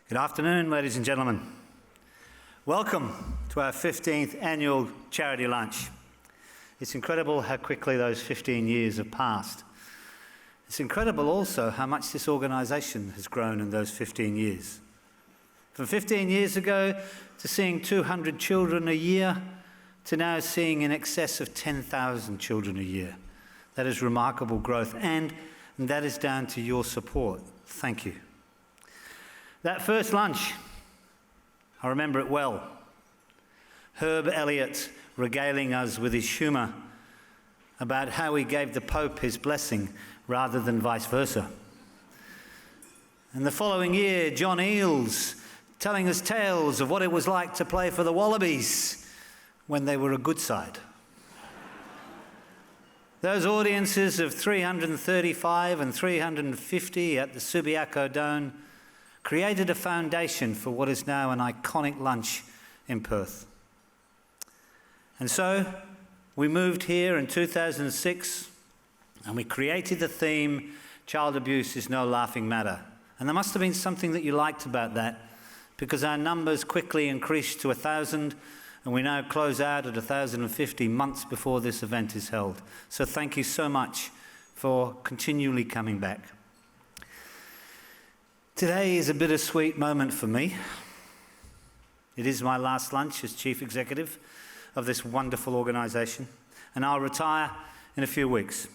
Good afternoon, ladies and gentlemen. Welcome to our 15th annual charity lunch. It's incredible how quickly those 15 years have passed. It's incredible also how much this organisation has grown in those 15 years. From 15 years ago to seeing 200 children a year to now seeing in excess of 10,000 children a year. That is remarkable growth, and that is down to your support. Thank you. That first lunch, I remember it well. Herb Elliott regaling us with his humour about how he gave the Pope his blessing rather than vice versa. And the following year, John Eales telling us tales of what it was like to play for the Wallabies when they were a good side. Those audiences of 335 and 350 at the Subiaco Dome created a foundation for what is now an iconic lunch in Perth. And so we moved here in 2006 and we created the theme, Child Abuse is No Laughing Matter. And there must have been something that you liked about that, because our numbers quickly increased to 1,000 and we now close out at 1,050 months before this event is held. So thank you so much for continually coming back. Today is a bittersweet moment for me. It is my last lunch as Chief Executive of this wonderful organisation, and I'll retire in a few weeks.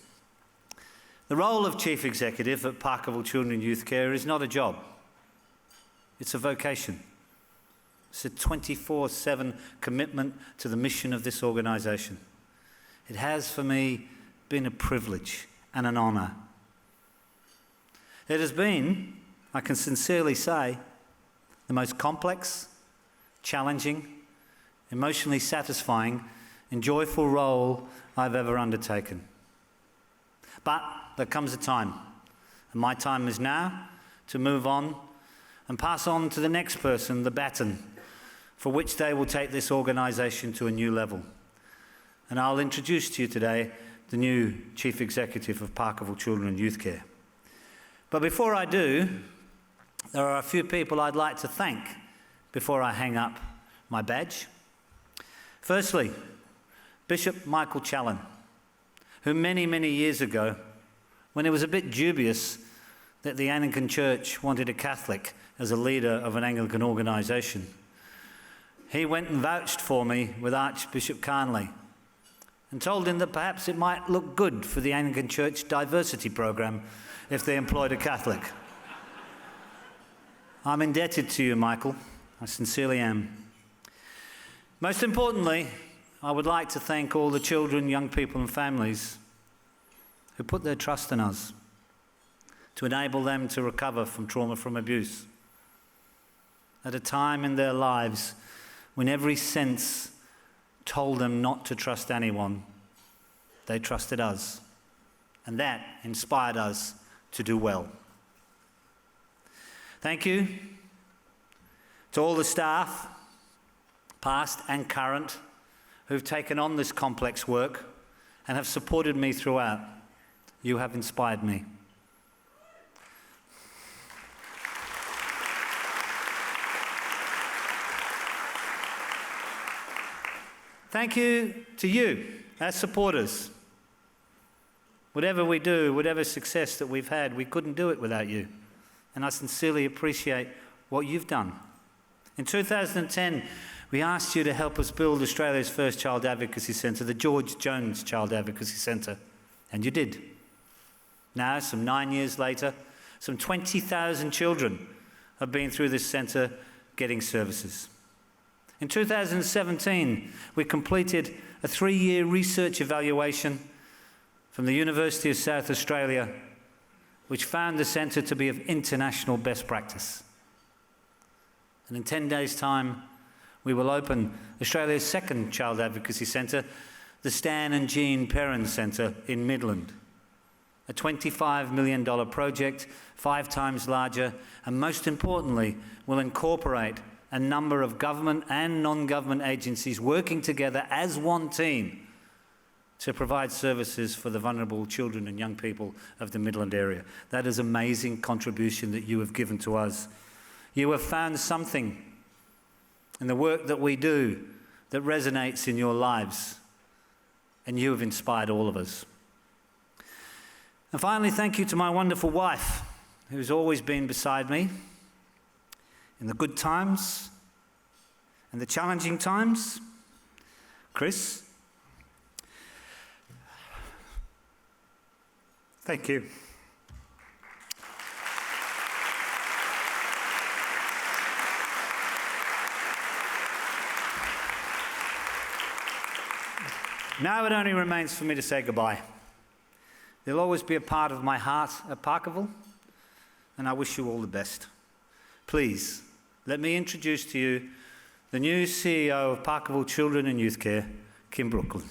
The role of Chief Executive at Parkerville Children and Youth Care is not a job. It's a vocation. It's a 24/7 commitment to the mission of this organisation. It has, for me, been a privilege and an honour. It has been, I can sincerely say, the most complex, challenging, emotionally satisfying and joyful role I've ever undertaken. But there comes a time, and my time is now to move on and pass on to the next person the baton for which they will take this organisation to a new level. And I'll introduce to you today the new Chief Executive of Parkerville Children and Youth Care. But before I do, there are a few people I'd like to thank before I hang up my badge. Firstly, Bishop Michael Challen, who many, many years ago, when it was a bit dubious that the Anglican Church wanted a Catholic as a leader of an Anglican organisation, he went and vouched for me with Archbishop Carnley and told him that perhaps it might look good for the Anglican Church diversity programme if they employed a Catholic. I'm indebted to you, Michael. I sincerely am. Most importantly, I would like to thank all the children, young people and families who put their trust in us to enable them to recover from trauma from abuse. At a time in their lives when every sense told them not to trust anyone, they trusted us. And that inspired us to do well. Thank you to all the staff, past and current, who've taken on this complex work and have supported me throughout. You have inspired me. Thank you to you, as supporters. Whatever we do, whatever success that we've had, we couldn't do it without you. And I sincerely appreciate what you've done. In 2010, we asked you to help us build Australia's first child advocacy centre, the George Jones Child Advocacy Centre, and you did. Now, some 9 years later, some 20,000 children have been through this centre getting services. In 2017, we completed a 3-year research evaluation from the University of South Australia, which found the centre to be of international best practice. And in 10 days' time, we will open Australia's second child advocacy centre, the Stan and Jean Perrin Centre in Midland. A $25 million project, 5 times larger, and most importantly, will incorporate a number of government and non-government agencies working together as one team to provide services for the vulnerable children and young people of the Midland area. That is an amazing contribution that you have given to us You have found something in the work that we do that resonates in your lives, and you have inspired all of us. And finally, thank you to my wonderful wife, who's always been beside me in the good times and the challenging times. Chris, thank you. Now it only remains for me to say goodbye. They'll always be a part of my heart at Parkerville, and I wish you all the best. Please, let me introduce to you the new CEO of Parkerville Children and Youth Care, Kim Brooklyn.